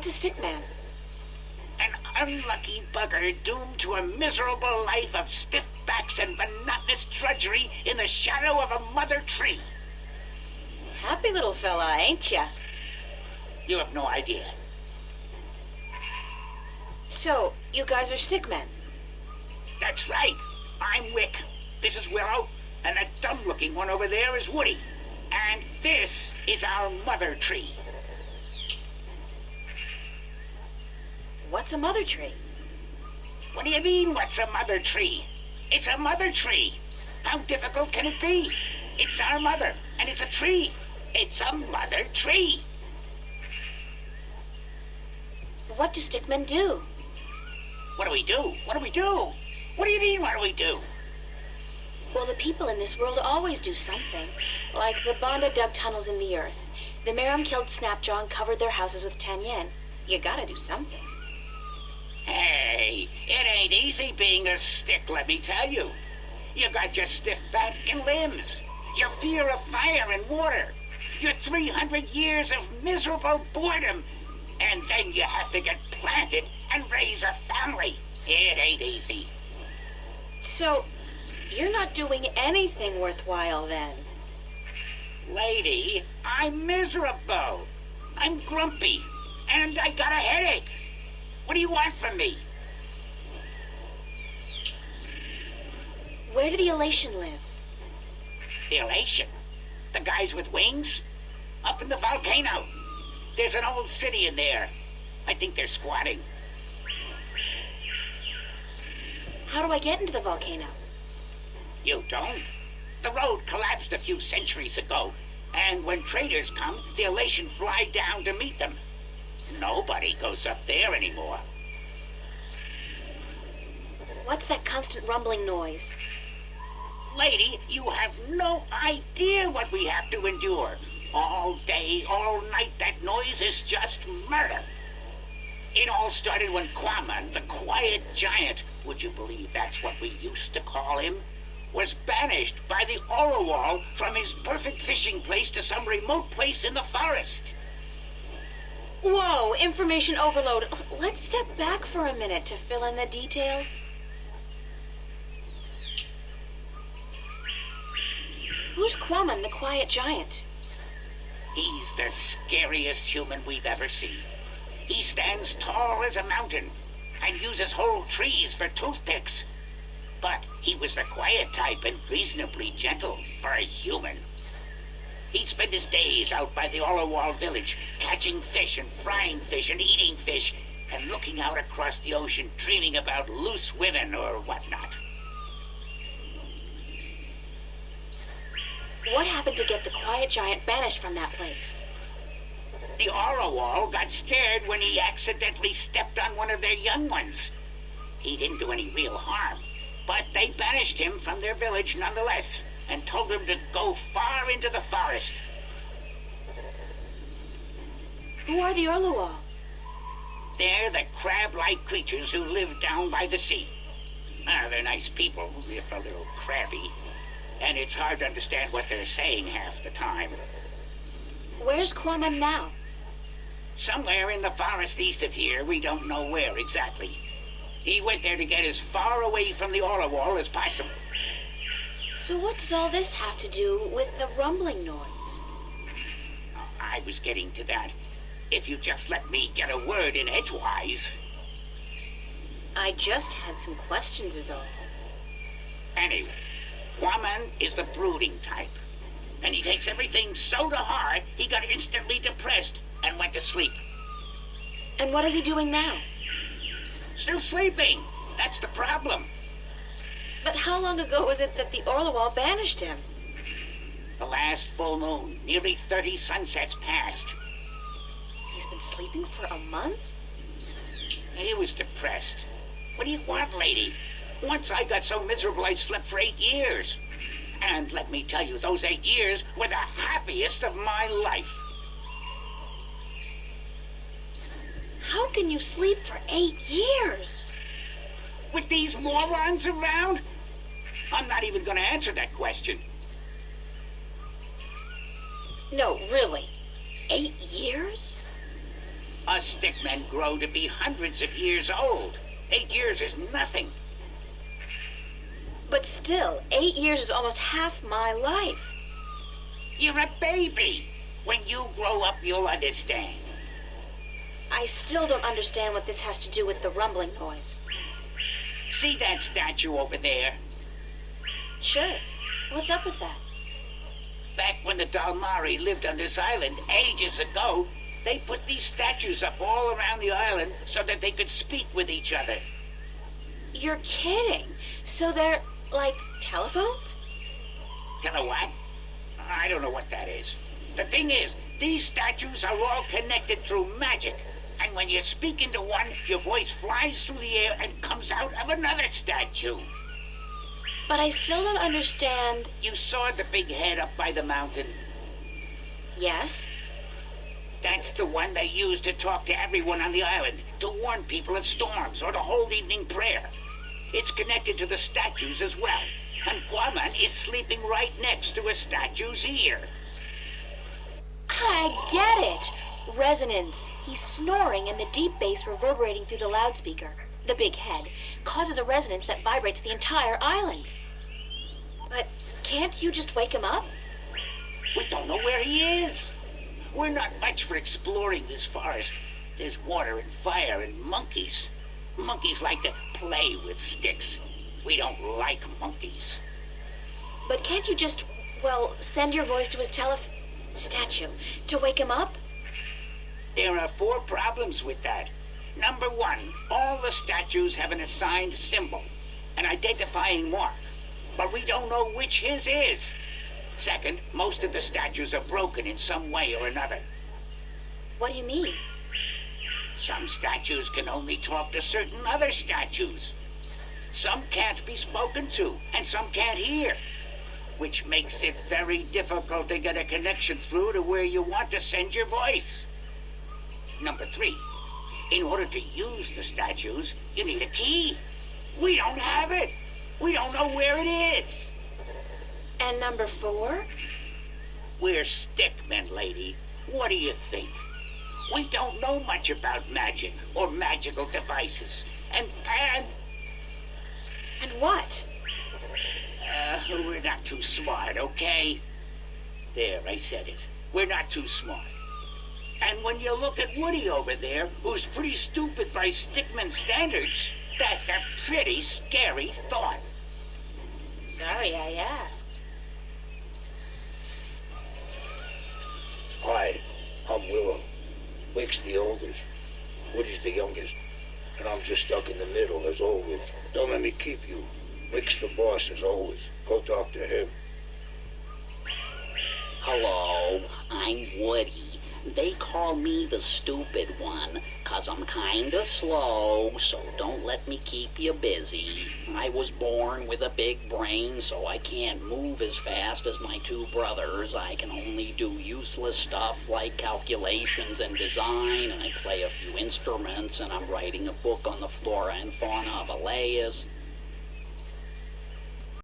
What's a stickman? An unlucky bugger doomed to a miserable life of stiff backs and monotonous drudgery in the shadow of a mother tree. Happy little fella, ain't ya? You have no idea. So, you guys are stickmen? That's right. I'm Wick. This is Willow, and that dumb-looking one over there is Woody. And this is our mother tree. What's a mother tree? What do you mean, what's a mother tree? It's a mother tree. How difficult can it be? It's our mother, and it's a tree. It's a mother tree. What do stickmen do? What do we do? What do we do? What do you mean, what do we do? Well, the people in this world always do something. Like the Banda dug tunnels in the earth. The Merum killed Snapjaw and covered their houses with 10 yen. You gotta do something. Hey, it ain't easy being a stick, let me tell you. You got your stiff back and limbs, your fear of fire and water, your 300 years of miserable boredom, and then you have to get planted and raise a family. It ain't easy. So, you're not doing anything worthwhile then? Lady, I'm miserable. I'm grumpy, and I got a headache. What do you want from me? Where do the Elation live? The Elation? The guys with wings? Up in the volcano. There's an old city in there. I think they're squatting. How do I get into the volcano? You don't. The road collapsed a few centuries ago, and when traders come, the Elation fly down to meet them. Nobody goes up there anymore. What's that constant rumbling noise? Lady, you have no idea what we have to endure. All day, all night, that noise is just murder. It all started when Quaman, the quiet giant, would you believe that's what we used to call him, was banished by the Orowal from his perfect fishing place to some remote place in the forest. Whoa, information overload. Let's step back for a minute to fill in the details. Who's Quaman, the quiet giant? He's the scariest human we've ever seen. He stands tall as a mountain and uses whole trees for toothpicks. But he was the quiet type and reasonably gentle for a human. He'd spend his days out by the Orowal village, catching fish and frying fish and eating fish, and looking out across the ocean, dreaming about loose women or whatnot. What happened to get the quiet giant banished from that place? The Orowal got scared when he accidentally stepped on one of their young ones. He didn't do any real harm, but they banished him from their village nonetheless, and told him to go far into the forest. Who are the Orowal? They're the crab-like creatures who live down by the sea. They're nice people, if a little crabby, and it's hard to understand what they're saying half the time. Where's Quaman now? Somewhere in the forest east of here, we don't know where exactly. He went there to get as far away from the Orowal as possible. So what does all this have to do with the rumbling noise? I was getting to that. If you just let me get a word in edgewise. I just had some questions is all. Anyway, Quaman is the brooding type. And he takes everything so to heart, he got instantly depressed and went to sleep. And what is he doing now? Still sleeping. That's the problem. But how long ago was it that the Orowal banished him? The last full moon, nearly 30 sunsets passed. He's been sleeping for a month? He was depressed. What do you want, lady? Once I got so miserable I slept for 8 years. And let me tell you, those 8 years were the happiest of my life. How can you sleep for 8 years? With these morons around? I'm not even going to answer that question. No, really. 8 years? Us stickmen grow to be hundreds of years old. 8 years is nothing. But still, 8 years is almost half my life. You're a baby. When you grow up, you'll understand. I still don't understand what this has to do with the rumbling noise. See that statue over there? Sure. What's up with that? Back when the Dalmari lived on this island ages ago, they put these statues up all around the island so that they could speak with each other. You're kidding. So they're like telephones? Tell her what? I don't know what that is. The thing is, these statues are all connected through magic. And when you speak into one, your voice flies through the air and comes out of another statue. But I still don't understand. You saw the big head up by the mountain? Yes? That's the one they use to talk to everyone on the island, to warn people of storms or to hold evening prayer. It's connected to the statues as well. And Quaman is sleeping right next to a statue's ear. I get it. Resonance. He's snoring and the deep bass reverberating through the loudspeaker, the big head, causes a resonance that vibrates the entire island. But can't you just wake him up? We don't know where he is. We're not much for exploring this forest. There's water and fire and monkeys. Monkeys like to play with sticks. We don't like monkeys. But can't you just, well, send your voice to his statue to wake him up? There are 4 problems with that. Number 1, all the statues have an assigned symbol, an identifying mark, but we don't know which his is. Second, most of the statues are broken in some way or another. What do you mean? Some statues can only talk to certain other statues. Some can't be spoken to, and some can't hear, which makes it very difficult to get a connection through to where you want to send your voice. Number 3, in order to use the statues, you need a key. We don't have it. We don't know where it is. And number 4? We're stickmen, lady. What do you think? We don't know much about magic or magical devices. And what? We're not too smart, okay? There, I said it. We're not too smart. And when you look at Woody over there, who's pretty stupid by stickman standards, that's a pretty scary thought. Sorry I asked. Hi, I'm Willow. Wick's the oldest, Woody's the youngest, and I'm just stuck in the middle as always. Don't let me keep you. Wick's the boss as always. Go talk to him. Hello, I'm Woody. They call me the stupid one, 'cause I'm kinda slow, so don't let me keep you busy. I was born with a big brain, so I can't move as fast as my 2 brothers. I can only do useless stuff like calculations and design, and I play a few instruments, and I'm writing a book on the flora and fauna of Elias.